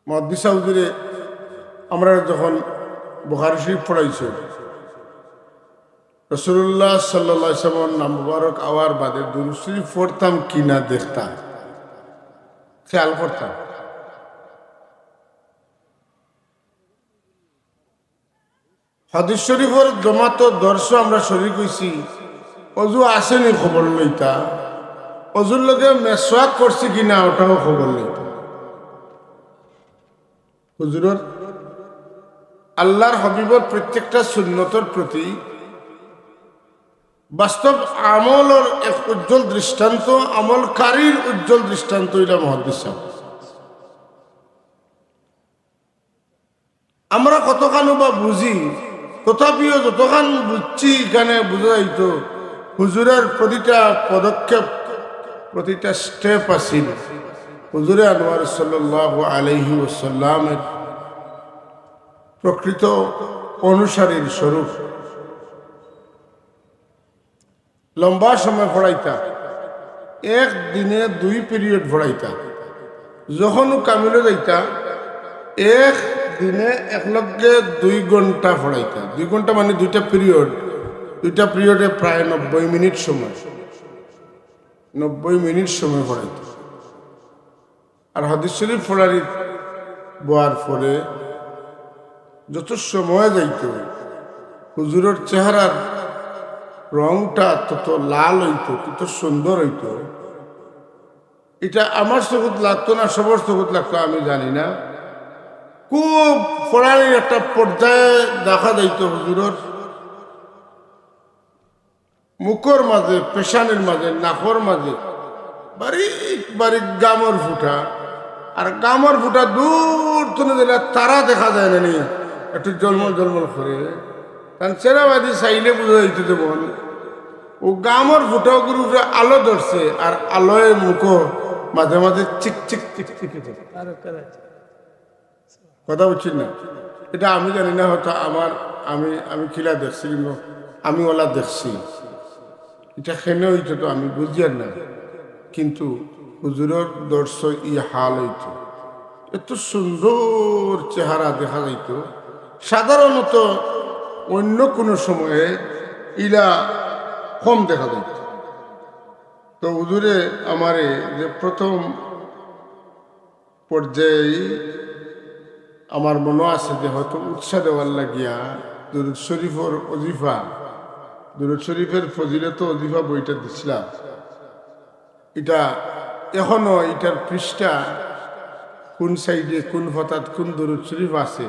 মুহাদ্দিস হুজুরে আমরা যখন বুখারী শরীফ পড়াইছে রাসূলুল্লাহ সাল্লাল্লাহু আলাইহি ওয়াসাল্লাম নাম মুবারক আওয়ার বাদে দুরূদ শরীফ পড়তাম কিনা দেখতাম, খেয়াল করতাম। হাদিস শরীফের জমাত দর্শ আমরা শরীক হইছি, অজু আসেনি খবর লইতা, অজুর লগে মেসওয়াক করছি কিনা ওটাও খবর লইতা। হুজুরের আল্লাহর হাবিবের প্রত্যেকটা সুন্নতের প্রতি বাস্তব আমলের এক উজ্জ্বল দৃষ্টান্ত, আমলকারীর উজ্জ্বল দৃষ্টান্ত হইল মুহাদ্দিস সাহেব। আমরা কতখানো বা বুঝি, তথাপিও যতখান বুঝছি এখানে বোঝা যাইত হুজুরের প্রতিটা পদক্ষেপ, প্রতিটা স্টেপ আছিল হুজুরে আনোয়ার সাল্লাল্লাহু আলাইহি ওয়াসাল্লামের প্রকৃত অনুসারীর স্বরূপ। লম্বা সময় পড়াইতা, একদিনে 2 পিরিয়ড পড়াইতা, যখনও কামিলে যাইতা এক দিনে একলগে 2 ঘন্টা পড়াইতা। 2 ঘন্টা মানে 2টা পিরিয়ড, 2টা পিরিয়ডে প্রায় 90 মিনিট সময়, 90 মিনিট সময় পড়াইতা। আর হাদিস শরীফ পড়ার বোয়ার পরে যত সময় যাইত হুজুরের চেহারার রংটা তত লাল হইত, তত সুন্দর হইত। এটা আমার চোখত লাগতো না, সবার চোখত লাগতো আমি জানি না। খুব পড়ানির একটা পর্যায়ে দেখা যাইত হুজুরের মুখর মাঝে, পেশানের মাঝে, নাকর মাঝে বারিক বারিক গামর ফুটা, আর গামর ফুটা দূর তুলে দিলে তারা দেখা যায় না, নি একটু জলমল জলমল করে, কারণ চেরাবাদি চাইলে বোঝা যাইত যেমন ও গামর ফুটা উপরে আলো ধরছে, আর আলোয় মুখ মাঝে মাঝে চিক চিক চিক চিক। কথা বুঝছেন না? এটা আমি জানি না, হয়তো আমি খিলা দেখছি, কিন্তু আমি ওলা দেখছি। এটা খেনে হইতো তো আমি বুঝি আর না, কিন্তু হুজুরের দর্শ ই হাল হইত, এত সুন্দর চেহারা দেখা যাইত। সাধারণত অন্য কোনো সময়ে ইলা কম দেখা যাইত। তো হুজুরে আমারে যে প্রথম পর্যায়ে আমার মনে আছে যে হয়তো উৎসাহ দেওয়ার লাগিয়া দুরূদ শরীফের অজিফা, দুরূদ শরীফের ফজিলত অজিফা বইটা দিছিলাম। এটা এখনো এটার পৃষ্ঠা কোন সাইডে কোন ফতাত কোন দুরূদ শরীফ আছে,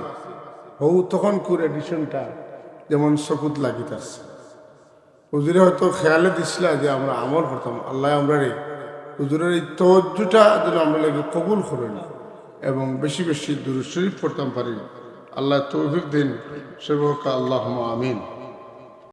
হৌ তখন কোন এডিশনটা যেমন চকুত লাগিতেছে। হুজুরে হয়তো খেয়ালে দিছিল যে আমরা আমল করতাম। আল্লাহ আমরা রে হুজুরের এই তওজ্জুটা যেন আমরা লাগে কবুল করেন এবং বেশি বেশি দুরূদ শরীফ পড়তাম পারি। আল্লাহ তৌফিক দিন, সেবক আল্লাহুম্মা আমিন।